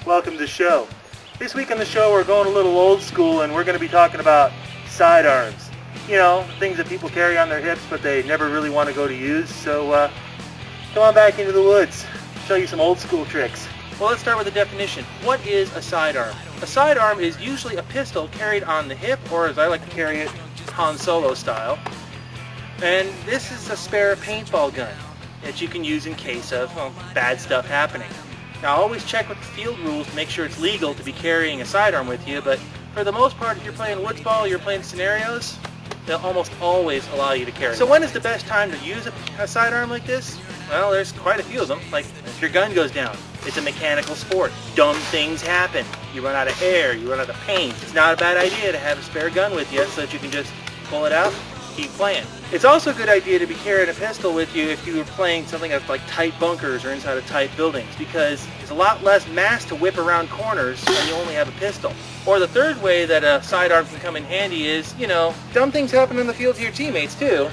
Welcome to the show. This week on the show we're going a little old school and we're going to be talking about sidearms. You know, things that people carry on their hips but they never really want to go to use. So come on back into the woods. Show you some old school tricks. Well, let's start with the definition. What is a sidearm? A sidearm is usually a pistol carried on the hip, or as I like to carry it, Han Solo style. And this is a spare paintball gun that you can use in case of bad stuff happening. Now, always check with the field rules to make sure it's legal to be carrying a sidearm with you, but for the most part, if you're playing woods ball, you're playing scenarios, they'll almost always allow you to carry it. So when is the best time to use a sidearm like this? Well, there's quite a few of them. Like if your gun goes down, it's a mechanical sport. Dumb things happen. You run out of air, you run out of paint. It's not a bad idea to have a spare gun with you so that you can just pull it out, keep playing. It's also a good idea to be carrying a pistol with you if you were playing something that's like tight bunkers or inside of tight buildings, because there's a lot less mass to whip around corners when you only have a pistol. Or the third way that a sidearm can come in handy is, you know, dumb things happen in the field to your teammates too.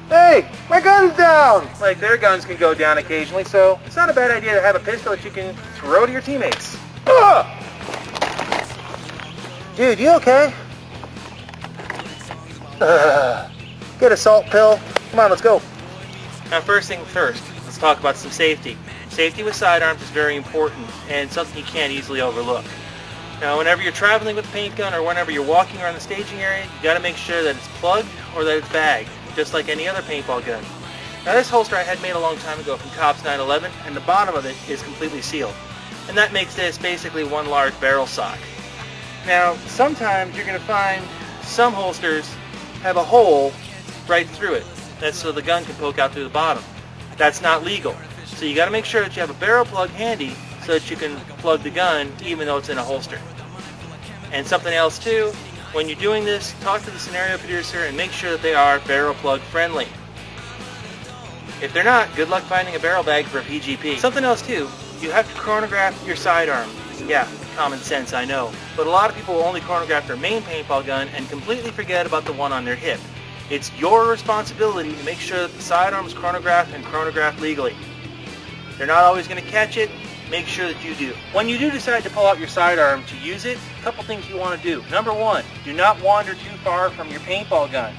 Hey, my gun's down! Like their guns can go down occasionally, so it's not a bad idea to have a pistol that you can throw to your teammates. Ah! Dude, you okay? Get a salt pill. Come on, let's go. Now, first thing first, let's talk about some safety. Safety with sidearms is very important and something you can't easily overlook. Now, whenever you're traveling with a paint gun or whenever you're walking around the staging area, you got to make sure that it's plugged or that it's bagged, just like any other paintball gun. Now, this holster I had made a long time ago from Cops 911, and the bottom of it is completely sealed. And that makes this basically one large barrel sock. Now, sometimes you're going to find some holsters have a hole right through it. That's so the gun can poke out through the bottom. That's not legal. So you got to make sure that you have a barrel plug handy so that you can plug the gun even though it's in a holster. And something else too, when you're doing this, talk to the scenario producer and make sure that they are barrel plug friendly. If they're not, good luck finding a barrel bag for a PGP. Something else too, you have to chronograph your sidearm. Yeah, common sense, I know. But a lot of people will only chronograph their main paintball gun and completely forget about the one on their hip. It's your responsibility to make sure that the sidearm is chronographed and chronographed legally. They're not always going to catch it. Make sure that you do. When you do decide to pull out your sidearm to use it, a couple things you want to do. Number one, do not wander too far from your paintball gun.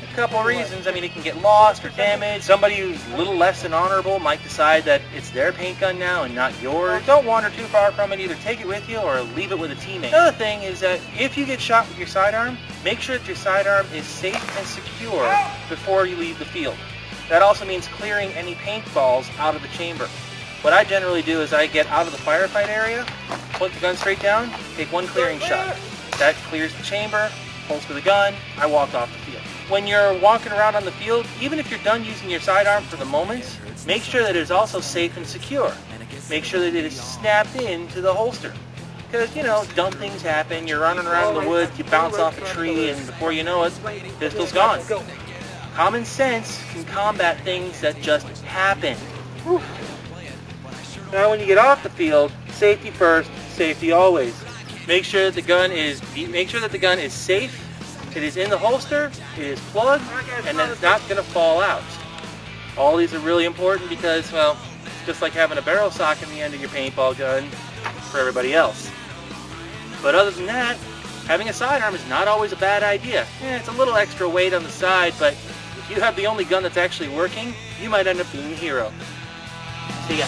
A couple of reasons. I mean, it can get lost or damaged. Somebody who's a little less than honorable might decide that it's their paint gun now and not yours. Don't wander too far from it. Either take it with you or leave it with a teammate. Another thing is that if you get shot with your sidearm, make sure that your sidearm is safe and secure before you leave the field. That also means clearing any paintballs out of the chamber. What I generally do is I get out of the firefight area, put the gun straight down, take one clearing shot. That clears the chamber, holster the gun, I walk off the field. When you're walking around on the field, even if you're done using your sidearm for the moment, make sure that it is also safe and secure. Make sure that it is snapped into the holster. Because, you know, dumb things happen, you're running around the woods, you bounce off a tree, and before you know it, pistol's gone. Common sense can combat things that just happen. Whew. Now when you get off the field, safety first, safety always. Make sure that the gun is safe, it is in the holster, it is plugged, and that it's not going to fall out. All these are really important because, well, it's just like having a barrel sock in the end of your paintball gun for everybody else. But other than that, having a sidearm is not always a bad idea. It's a little extra weight on the side, but if you have the only gun that's actually working, you might end up being a hero. See ya.